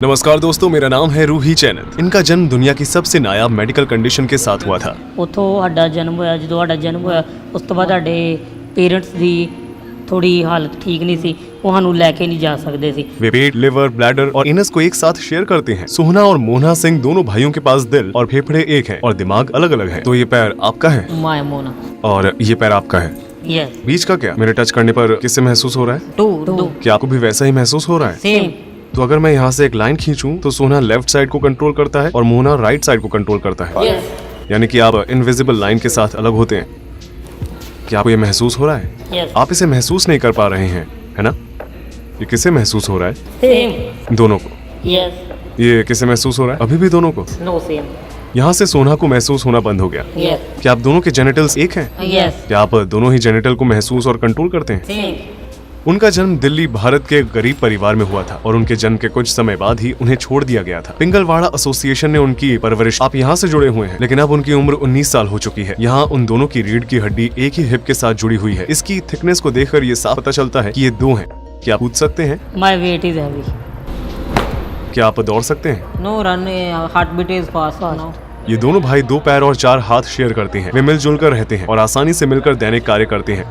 नमस्कार दोस्तों, मेरा नाम है रूही चैनल। इनका जन्म दुनिया की सबसे नायाब मेडिकल कंडीशन के साथ हुआ था। ਉੱਥੋਂ ਸਾਡਾ ਜਨਮ ਹੋਇਆ। ਜਦੋਂ ਸਾਡਾ ਜਨਮ ਹੋਇਆ ਉਸ ਤੋਂ ਬਾਅਦ ਸਾਡੇ ਪੇਰੈਂਟਸ ਦੀ थोड़ी हालत ठीक नहीं सी, वो ਸਾਨੂੰ ਲੈ ਕੇ नहीं जा सकते सी। वे पेट, लिवर, ब्लैडर और इनस को एक साथ शेयर करते हैं। सोहना और मोहना सिंह दोनों भाइयों के पास दिल और फेफड़े एक हैं और दिमाग अलग अलग है। तो ये पैर आपका है माय मोना और ये पैर आपका है। यस बीच का क्या? मेरे टच करने पर किससे महसूस हो रहा है? टू क्या आपको भी वैसा ही महसूस हो रहा है? सेम। तो अगर मैं यहाँ से एक लाइन खींचूं तो सोहना लेफ्ट साइड को कंट्रोल करता है और मोहना राइट साइड को कंट्रोल करता है। यस यानी कि आप इनविजिबल लाइन के साथ अलग होते हैं। क्या आपको ये महसूस हो रहा है? यस आप इसे महसूस नहीं कर पा रहे हैं, है ना? ये किसे महसूस हो रहा है? सेम। दोनों को। यस ये किसे महसूस हो रहा है? अभी भी दोनों को। No same. यहाँ से सोना को महसूस होना बंद हो गया। यस क्या आप दोनों के जेनिटल्स एक हैं? यस क्या आप दोनों ही जेनिटल को महसूस और कंट्रोल करते हैं? सेम। उनका जन्म दिल्ली भारत के गरीब परिवार में हुआ था और उनके जन्म के कुछ समय बाद ही उन्हें छोड़ दिया गया था। पिंगलवाड़ा एसोसिएशन ने उनकी परवरिश। आप यहाँ से जुड़े हुए हैं, लेकिन अब उनकी उम्र 19 साल हो चुकी है। यहाँ उन दोनों की रीढ़ की हड्डी एक ही हिप के साथ जुड़ी हुई है। इसकी थिकनेस को देखकर ये साफ पता चलता है कि ये दो हैं। क्या आप पूछ सकते हैं? My weight is heavy. क्या आप दौड़ सकते हैं? No run, heart beat is fast now. ये दोनों भाई 2 पैर और 4 हाथ शेयर करते हैं। वे मिलजुल कर रहते हैं और आसानी से मिलकर दैनिक कार्य करते हैं।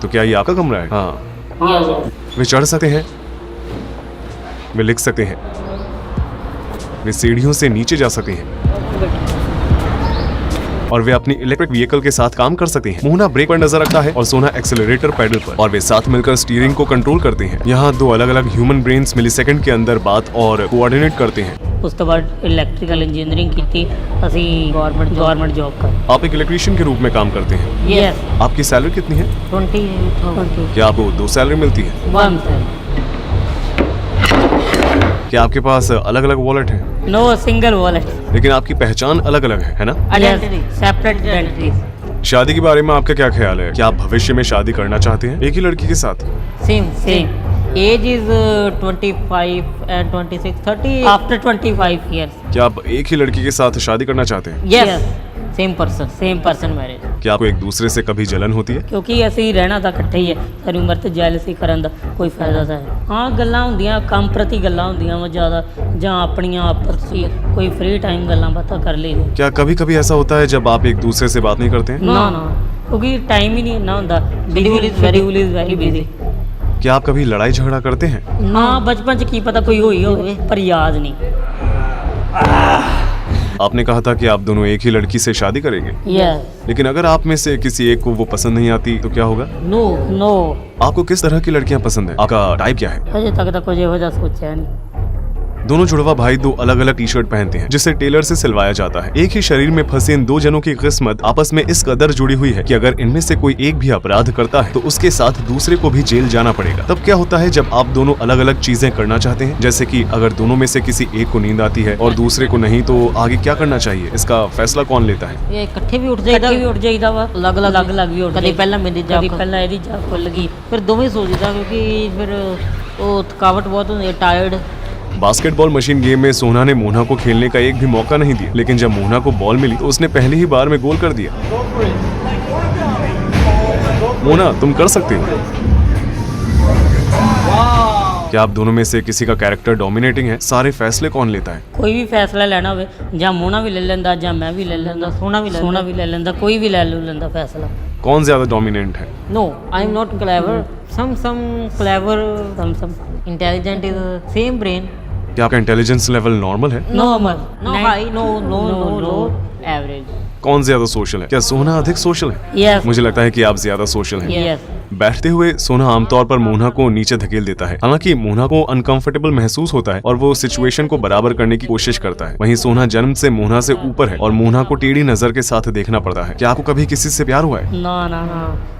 तो क्या ये आपका कमरा है? हाँ। वे चढ़ सकते हैं, वे लिख सकते हैं, वे सीढ़ियों से नीचे जा सकते हैं और वे अपनी इलेक्ट्रिक व्हीकल के साथ काम कर सकते हैं। मोहना ब्रेक पर नजर रखता है और सोना एक्सेलरेटर पैडल पर, और वे साथ मिलकर स्टीयरिंग को कंट्रोल करते हैं। यहाँ 2 अलग अलग ह्यूमन ब्रेन्स मिलीसेकंड के अंदर बात और कोऑर्डिनेट करते हैं। ਉਸ ਤੋਂ ਬਾਅਦ ਇਲੈਕਟ੍ਰੀਕਲ ਇੰਜੀਨੀਅਰਿੰਗ ਕੀਤੀ ਅਸੀਂ ਗਵਰਨਮੈਂਟ ਜੌਬ ਕਰ। आप एक इलेक्ट्रीशियन के रूप में काम करते हैं। यस आपकी सैलरी कितनी है? 20 क्या आपको 2 सैलरी मिलती है? 1 क्या आपके पास अलग अलग वॉलेट है? No single wallet. लेकिन आपकी पहचान अलग अलग है ना? Identity separate identity. शादी के बारे में आपका क्या ख्याल है? क्या आप भविष्य में शादी करना चाहते हैं एक ही लड़की के साथ? Same age is 25 and 26 30 after 25 years। क्या आप एक ही लड़की के साथ शादी करना चाहते हैं? Yes same person marriage. क्या आपको एक दूसरे से कभी जलन होती है? ਕਿਉਂਕਿ ਅਸੀਂ ਰਹਿਣਾ ਤਾਂ ਇਕੱਠੇ ਹੀ ਹੈ, ਸਾਰੀ ਉਮਰ ਤੇ ਜੈਲਸੀ ਕਰਨ ਦਾ ਕੋਈ ਫਾਇਦਾ ਤਾਂ ਹੈ। ਹਾਂ ਗੱਲਾਂ ਹੁੰਦੀਆਂ, ਕੰਮ ਪ੍ਰਤੀ ਗੱਲਾਂ ਹੁੰਦੀਆਂ ਵਾ ਜ਼ਿਆਦਾ, ਜਾਂ ਆਪਣੀਆਂ ਆਪਸ 'ਚ ਕੋਈ ਫ੍ਰੀ ਟਾਈਮ ਗੱਲਾਂ ਬਾਤਾਂ ਕਰ ਲਈਆਂ। क्या कभी कभी ऐसा होता है जब आप एक दूसरे से बात नहीं करते हैं? ਨਾ ਕਿਉਂਕਿ ਟਾਈਮ ਹੀ ਨਹੀਂ ਇੰਨਾ ਹੁੰਦਾ। Schedule is very busy. क्या आप कभी लड़ाई झगड़ा करते हैं? ਹਾਂ ਬਚਪਨ 'ਚ ਕੀ ਪਤਾ ਕੋਈ ਹੋਈ ਹੋਵੇ, ਪਰ ਯਾਦ ਨਹੀਂ। आपने कहा था कि आप दोनों एक ही लड़की से शादी करेंगे, यस लेकिन अगर आप में से किसी एक को वो पसंद नहीं आती तो क्या होगा? नो आपको किस तरह की लड़कियां पसंद है? आपका टाइप क्या है? ਅਜੇ ਤੱਕ ਤਾਂ ਕੁਝ ਇਹੋ ਜਿਹਾ ਸੋਚਿਆ नहीं। दोनों जुड़वा भाई 2 अलग अलग टी शर्ट पहनते हैं जिसे टेलर से सिलवाया जाता है। एक ही शरीर में फंसे इन 2 जनों की किस्मत आपस में इस कदर जुड़ी हुई है कि अगर इनमें से कोई एक भी अपराध करता है तो उसके साथ दूसरे को भी जेल जाना पड़ेगा। तब क्या होता है जब आप दोनों अलग अलग चीजें करना चाहते हैं? जैसे कि अगर दोनों में से किसी एक को नींद आती है और दूसरे को नहीं, तो आगे क्या करना चाहिए? इसका फैसला कौन लेता है? ਇਹ ਇਕੱਠੇ ਵੀ ਉੱਠ ਜਾਈਦਾ ਵਾ, ਅਲੱਗ ਵੀ ਉੱਠ। ਕਦੀ ਪਹਿਲਾਂ ਮੇਰੀ ਜਾਗ, ਕਦੀ ਪਹਿਲਾਂ ਇਹਦੀ ਜਾਗ ਖੁੱਲ ਗਈ, ਫਿਰ ਦੋਵੇਂ ਸੋ ਜਾਈਦਾ ਕਿਉਂਕਿ ਫਿਰ ਉਹ ਥਕਾਵਟ ਬਹੁਤ ਹੁੰਦੀ ਹੈ, टायर्ड। बास्केटबॉल मशीन गेम में सोहना ने मोहना को खेलने का एक भी मौका नहीं दिया, लेकिन जब मोहना को बॉल मिली तो उसने पहली ही बार में गोल कर दिया। मोहना, तुम कर सकते हो। क्या आप दोनों में से किसी का कैरेक्टर डोमिनेटिंग है? सारे फैसले कौन लेता है? ਕੋਈ ਵੀ ਫੈਸਲਾ ਲੈਣਾ ਹੋਵੇ, ਜਾਂ ਮੋਨਾ ਵੀ ਲੈ ਲੈਂਦਾ, ਜਾਂ ਮੈਂ ਵੀ ਲੈ ਲੈਂਦਾ, ਸੋਨਾ ਵੀ ਲੈ ਲੈਂਦਾ, ਕੋਈ ਵੀ ਲੈ ਲੈਂਦਾ ਫੈਸਲਾ। कौन ज्यादा डोमिनेंट है? No I am not clever, some clever, some intelligent is same brain। क्या आपका इंटेलिजेंस लेवल नॉर्मल है? Normal, no high, no low, average. कौन ज्यादा सोशल है? क्या सोहना अधिक सोशल है? यस मुझे लगता है कि आप ज्यादा सोशल हैं। यस। बैठते हुए सोना आमतौर पर मोहना को नीचे धकेल देता है। हालांकि मोहना को अनकंफर्टेबल महसूस होता है और वो सिचुएशन को बराबर करने की कोशिश करता है। वहीं सोना जन्म से मोहना से ऊपर है और मोहना को टेढ़ी नजर के साथ देखना पड़ता है। क्या आपको कभी किसी से प्यार हुआ है?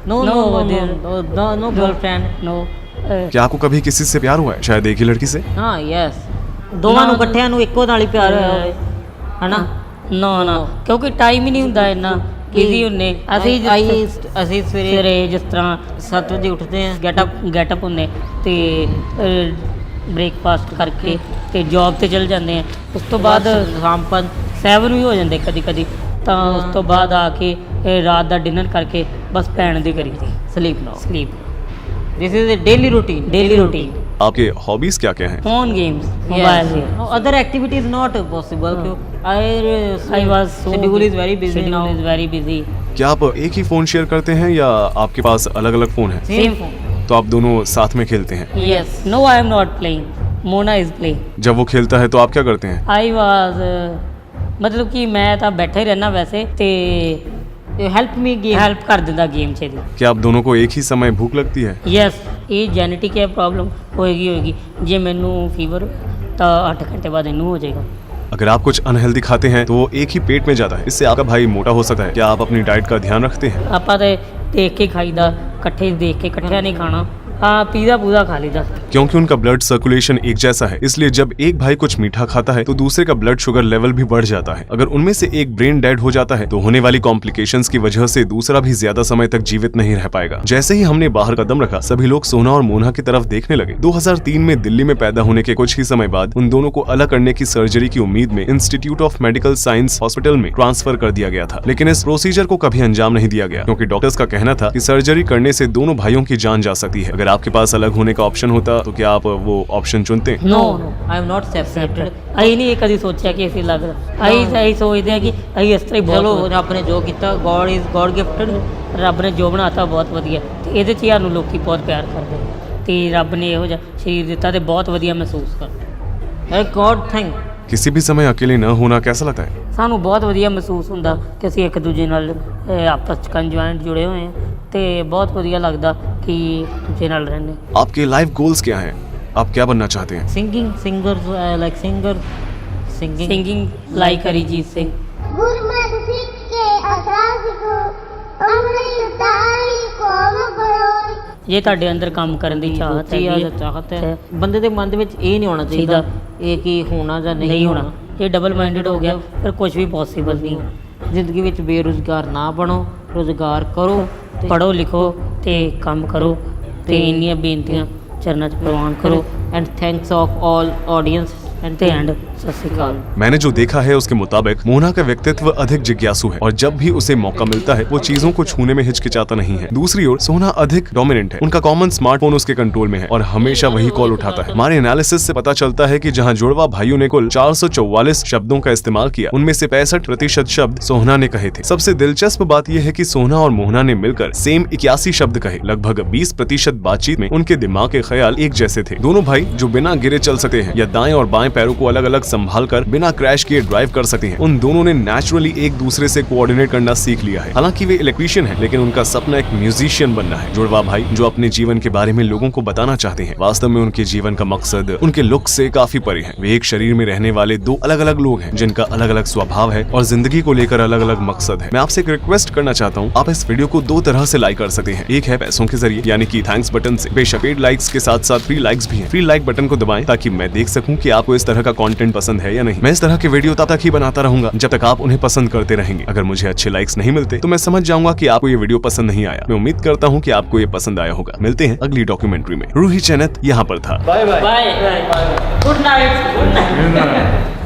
No girlfriend, no. क्या आपको कभी किसी से प्यार हुआ है? शायद एक ही लड़की से? हाँ यस। ਦੋਵਾਂ ਨੂੰ ਇਕੱਠਿਆਂ ਨੂੰ ਇੱਕੋ ਨਾਲ ਹੀ ਪਿਆਰ ਹੋਇਆ ਹੋਵੇ, ਹਨਾ? ਨਾ ਕਿਉਂਕਿ ਟਾਈਮ ਹੀ ਨਹੀਂ ਹੁੰਦਾ ਇੰਨਾ, ਬਿਜ਼ੀ ਹੁੰਨੇ ਅਸੀਂ ਸਵੇਰੇ ਜਿਸ ਤਰ੍ਹਾਂ 7 ਵਜੇ ਉੱਠਦੇ ਹਾਂ, ਗੈਟਅਪ ਹੁੰਨੇ ਤੇ ਬ੍ਰੇਕਫਾਸਟ ਕਰਕੇ ਤੇ ਜੌਬ ਤੇ ਚਲ ਜਾਂਦੇ ਆ। ਉਸ ਤੋਂ ਬਾਅਦ ਸ਼ਾਮ 7 ਵੀ ਹੋ ਜਾਂਦੇ ਕਦੀ ਤਾਂ ਉਸ ਤੋਂ ਬਾਅਦ ਆ ਕੇ ਰਾਤ ਦਾ ਡਿਨਰ ਕਰਕੇ ਬਸ ਪੈਣ ਦੀ ਕਰੀ ਦੀ sleep this is a daily routine आपके हॉबीज क्या क्या हैं? phone games mobile games no other activities not possible I was schedule is very busy क्या आप एक ही फोन शेयर करते हैं या आपके पास अलग अलग फोन है? same phone तो आप दोनों साथ में खेलते हैं? yes no I am not playing Mona is playing जब वो खेलता है तो आप क्या करते हैं? I was मतलब कि मैं ਤਾਂ ਬੈਠਾ ਹੀ ਰਹਿਣਾ ਵੈਸੇ ਤੇ ਹੈਲਪ ਕਰ ਦਿੰਦਾ ਗੇਮ 'ਚ ਦੀ क्या आप दोनों को एक ही समय भूख लगती है? ਯੈਸ ਇਹ ਜੈਨੇਟਿਕ ਹੈ ਪ੍ਰੋਬਲਮ ਹੋਏਗੀ ਜੇ ਮੈਨੂੰ ਫੀਵਰ ਤਾਂ 8 ਘੰਟੇ ਬਾਅਦ ਇਹਨੂੰ ਹੋ ਜਾਏਗਾ अगर आप कुछ अनहेल्दी खाते हैं तो वो एक ही पेट में जाता है, इससे आपका भाई मोटा हो सकता है। क्या आप अपनी डाइट का ध्यान रखते हैं? ਆਪਾਂ ਤੇ ਦੇਖ ਕੇ ਖਾਈਦਾ ਇਕੱਠੇ ਦੇਖ ਕੇ ਇਕੱਠਿਆਂ ਨਹੀਂ ਖਾਣਾ हाँ पीज़ा पूजा खा लीदा क्योंकि उनका ब्लड सर्कुलेशन एक जैसा है, इसलिए जब एक भाई कुछ मीठा खाता है तो दूसरे का ब्लड शुगर लेवल भी बढ़ जाता है। अगर उनमें से एक ब्रेन डेड हो जाता है तो होने वाली कॉम्प्लिकेशंस की वजह से दूसरा भी ज्यादा समय तक जीवित नहीं रह पाएगा। जैसे ही हमने बाहर कदम रखा सभी लोग सोना और मोना की तरफ देखने लगे। 2003 में दिल्ली में पैदा होने के कुछ ही समय बाद उन दोनों को अलग करने की सर्जरी की उम्मीद में institute of medical science hospital में ट्रांसफर कर दिया गया था, लेकिन इस प्रोसीजर को कभी अंजाम नहीं दिया गया क्योंकि डॉक्टर्स का कहना था कि सर्जरी करने से दोनों भाइयों की जान जा सकती है। अगर आपके पास अलग होने का ऑप्शन होता तो क्या आप वो ऑप्शन चुनते? No I am not separated ਅਸੀਂ ਨਹੀਂ ਕਦੀ ਸੋਚਿਆ ਕਿ ਅਸੀਂ ਲੱਗ ਅਸੀਂ ਸੋਚਦੇ ਹਾਂ ਕਿ ਅਸੀਂ ਇਸ ਤਰ੍ਹਾਂ ਹੀ ਚਲੋ ਰੱਬ ਨੇ ਜੋ ਕੀਤਾ ਗੋਡ ਗਿਫਟਡ ਰੱਬ ਨੇ ਜੋ ਬਣਾਤਾ ਬਹੁਤ ਵਧੀਆ ਤੇ ਇਹਦੇ 'ਚ ਸਾਨੂੰ ਲੋਕੀ ਬਹੁਤ ਪਿਆਰ ਕਰਦੇ ਤੇ ਰੱਬ ਨੇ ਇਹੋ ਜਿਹਾ ਸਰੀਰ ਦਿੱਤਾ ਤੇ ਬਹੁਤ ਵਧੀਆ ਮਹਿਸੂਸ ਕਰਦੇ ਗੋਡ ਥੈਂਕ किसी भी समय अकेले न होना कैसा लगता है? ਸਾਨੂੰ ਬਹੁਤ ਵਧੀਆ ਮਹਿਸੂਸ ਹੁੰਦਾ ਕਿ ਅਸੀਂ ਇੱਕ ਦੂਜੇ ਨਾਲ ਆਪਸ 'ਚ ਕੰਜੁਆਇੰਟ ਜੁੜੇ ਹੋਏ ਹਾਂ ਤੇ ਬਹੁਤ ਵਧੀਆ ਲੱਗਦਾ ਕਿ ਦੂਜੇ ਨਾਲ ਰਹਿੰਦੇ आपके लाइफ गोल्स क्या हैं? आप क्या बनना चाहते हैं? सिंगिंग लाइक अरिजीत सिंह गुरमत सिख के असास को अमृत तारी को बरोई ये ਤੁਹਾਡੇ ਅੰਦਰ ਕੰਮ ਕਰਨ ਦੀ ਚਾਹਤ ਹੈ ਬੰਦੇ ਦੇ ਮਨ ਦੇ ਵਿੱਚ ਇਹ ਨਹੀਂ ਹੋਣਾ ਚਾਹੀਦਾ ਇਹ ਕੀ ਹੋਣਾ ਜਾਂ ਨਹੀਂ ਹੋਣਾ ਇਹ ਡਬਲ ਮਾਈਂਡਡ ਹੋ ਗਿਆ ਫਿਰ ਕੁਝ ਵੀ ਪੋਸੀਬਲ ਨਹੀਂ ਜ਼ਿੰਦਗੀ ਵਿੱਚ ਬੇਰੁਜ਼ਗਾਰ ਨਾ ਬਣੋ ਰੁਜ਼ਗਾਰ ਕਰੋ ਪੜ੍ਹੋ ਲਿਖੋ ਤੇ ਕੰਮ ਕਰੋ ਤੇ ਇੰਨੀਆਂ ਬੇਨਤੀਆਂ ਚਰਨਾਂ 'ਚ ਪ੍ਰਵਾਨ ਕਰੋ and thanks of all audience ਤੇ ਐਂਡ ਸਤਿ ਸ਼੍ਰੀ ਅਕਾਲ मैंने जो देखा है उसके मुताबिक मोना का व्यक्तित्व अधिक जिज्ञासु है और जब भी उसे मौका मिलता है वो चीजों को छूने में हिचकिचाता नहीं है। दूसरी ओर सोना अधिक डोमिनेंट है, उनका कॉमन स्मार्टफोन उसके कंट्रोल में है और हमेशा वही कॉल उठाता है। हमारे एनालिसिस से पता चलता है कि जहां जुड़वा भाइयों ने कुल 444 शब्दों का इस्तेमाल किया, उनमें से 65% शब्द सोहना ने कहे थे। सबसे दिलचस्प बात यह है कि सोहना और मोहना ने मिलकर सेम 81 शब्द कहे। लगभग 20% बातचीत में उनके दिमाग के ख्याल एक जैसे थे। दोनों भाई जो बिना गिरे चल सकते हैं या दाएं और बाएं पैरों को अलग अलग संभाल कर बिना क्रैश किए ड्राइव कर सकते हैं, उन दोनों ने नेचुरली एक दूसरे से कोऑर्डिनेट करना सीख लिया है। हालांकि वे इलेक्ट्रीशियन हैं, लेकिन उनका सपना एक म्यूजिशियन बनना है। जुड़वा भाई जो अपने जीवन के बारे में लोगों को बताना चाहते हैं, वास्तव में उनके जीवन का मकसद उनके लुक से काफी परे है। वे एक शरीर में रहने वाले दो अलग अलग लोग हैं जिनका अलग अलग स्वभाव है और जिंदगी को लेकर अलग अलग मकसद है। मैं आपसे एक रिक्वेस्ट करना चाहता हूँ, आप इस वीडियो को 2 तरह से लाइक कर सकते हैं। एक है पैसों के जरिए यानी कि थैंक्स बटन से। बेशक पेड लाइक्स के साथ साथ फ्री लाइक्स भी हैं। फ्री लाइक बटन को दबाएं ताकि मैं देख सकूं कि आपको इस तरह का कंटेंट पसंद है या नहीं। मैं इस तरह के वीडियो तब तक ही बनाता रहूंगा जब तक आप उन्हें पसंद करते रहेंगे। अगर मुझे अच्छे लाइक्स नहीं मिलते तो मैं समझ जाऊंगा कि आपको ये वीडियो पसंद नहीं आया। मैं उम्मीद करता हूँ कि आपको ये पसंद आया होगा। मिलते हैं अगली डॉक्यूमेंट्री में। रूही चैनत यहाँ पर था। Bye good night